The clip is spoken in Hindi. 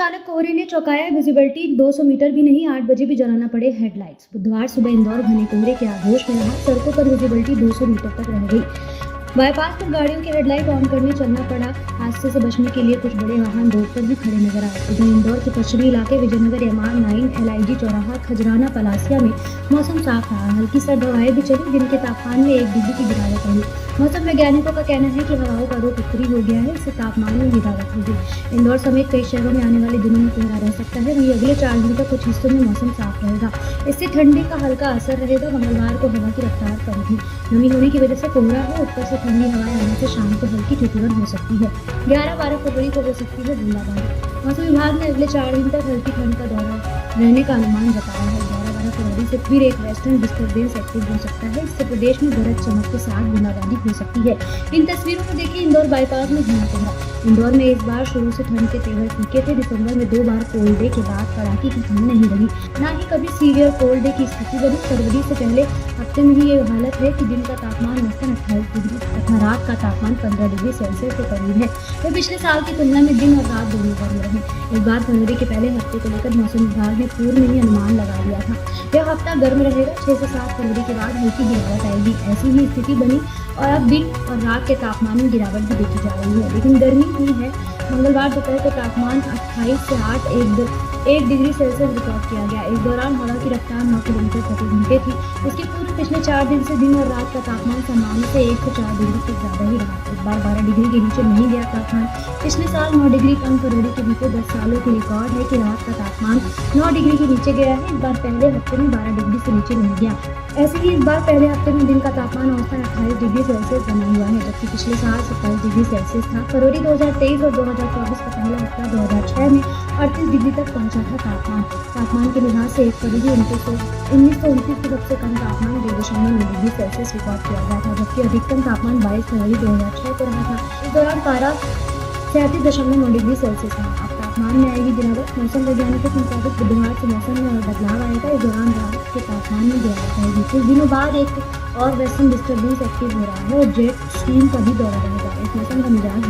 अचानक कोहरे ने चौंकाया, विजिबिलिटी 200 मीटर भी नहीं, 8 बजे भी जलाना पड़े हेडलाइट्स। बुधवार सुबह इंदौर घने कोहरे के आगोश में रहा, सड़कों पर विजिबिलिटी 200 मीटर तक रह गई। बाईपास पर गाड़ियों के हेडलाइट ऑन करने चलना पड़ा। हादसे से बचने के लिए कुछ बड़े वाहन रोड पर भी खड़े नजर आए। इधर इंदौर के पश्चिमी इलाके विजयनगर MR9 LIG चौराहा खजराना पलासिया में मौसम साफ रहा। हल्की सर्द हवाएं भी चली, दिन के तापमान में 1 डिग्री की गिरावट आई। मौसम वैज्ञानिकों का कहना है कि हवाओं का रुख उत्तरी हो गया है, इससे तापमान में गिरावट होगी। इंदौर समेत कई शहरों में आने वाले दिनों में कोहरा रह सकता है। वहीं अगले 4 दिन तक कुछ हिस्सों में मौसम साफ रहेगा, इससे ठंडी का हल्का असर रहेगा। मंगलवार को हवा की रफ्तार कम थी, नमी होने की वजह से कोहरा है। ऊपर से ठंडी हवाएं आने से शाम को हल्की ठिठुरन हो सकती है। 11-12 फरवरी को हो सकती है बूंदाबांदी। मौसम विभाग ने अगले 4 दिन तक हल्की ठंड का दौरा रहने का अनुमान जताया है। 11-12 फरवरी से फिर एक वेस्टर्न डिस्टर्बेंस एक्टिव हो सकता है, इससे प्रदेश में गरज चमक के साथ बूंदाबांदी हो सकती है। इन तस्वीरों में देखिए इंदौर बाईपास में घना कोहरा। इंदौर में इस बार शुरू से ठंड के तेवर फीके थे। दिसंबर में 2 बार कोल्ड डे के बाद कड़ाके की ठंड नहीं रही, न ही कभी सीवियर कोल्ड डे की स्थिति बनी। फरवरी से पहले हफ्ते में ही ये हालत है कि दिन का तापमान औसतन 28 डिग्री तथा रात का तापमान 15 डिग्री सेल्सियस के करीब है। वे पिछले साल की तुलना में दिन और रात दोनों गर्म रहे। इस बार फरवरी के पहले हफ्ते को लेकर मौसम विभाग ने पूर्व में ही अनुमान लगा लिया था। यह हफ्ता गर्म रहेगा। 6 से 7 फरवरी के बाद हल्की गिरावट आएगी। ऐसी ही स्थिति बनी और अब दिन और रात के तापमान में गिरावट भी देखी जा रही है, लेकिन गर्मी हुई है। मंगलवार दोपहर को तापमान 28 से 1 डिग्री सेल्सियस रिकॉर्ड किया गया। इस दौरान हवा की रफ्तार 9 किलोमीटर प्रति घंटे थी। इसके पूर्व पिछले 4 दिन से दिन और रात का तापमान सामान्य से 1 से 4 डिग्री से ज्यादा ही रहा। इस बार 12 डिग्री के नीचे नहीं गया तापमान। पिछले साल 9 डिग्री कम फरवरी के बीते 10 सालों के रिकॉर्ड है कि रात का तापमान 9 डिग्री के नीचे गया है। इस बार पहले हफ्ते में 12 डिग्री से नीचे नहीं गया। ऐसे ही इस बार पहले हफ्ते में दिन का तापमान औसतन 28 डिग्री सेल्सियस बना हुआ है, जबकि पिछले साल 27 डिग्री सेल्सियस था। फरवरी 2023 और 2024 का पहला हफ्ता 2006 में 38 डिग्री तक पहुंचा था तापमान के लिहाज से 1 फरवरी 1929 को सबसे कम तापमान 2.9 डिग्री सेल्सियस रिकॉर्ड किया गया था, जबकि अधिकतम तापमान 22 फरवरी 2006 को रहा था। इस दौरान पारा 37.9 डिग्री सेल्सियस है। अब तापमान में आएगी गिरावट। मौसम वैज्ञानिकों के मुताबिक बुधवार से मौसम में और बदलाव आएगा। इस दौरान रात के तापमान में गिरावट आएगी। कुछ दिनों बाद एक और वेस्टर्न डिस्टर्बेंस एक्टिव हो रहा है और जेट स्ट्रीम का भी दौरा रहेगा। इस मौसम का मिजाज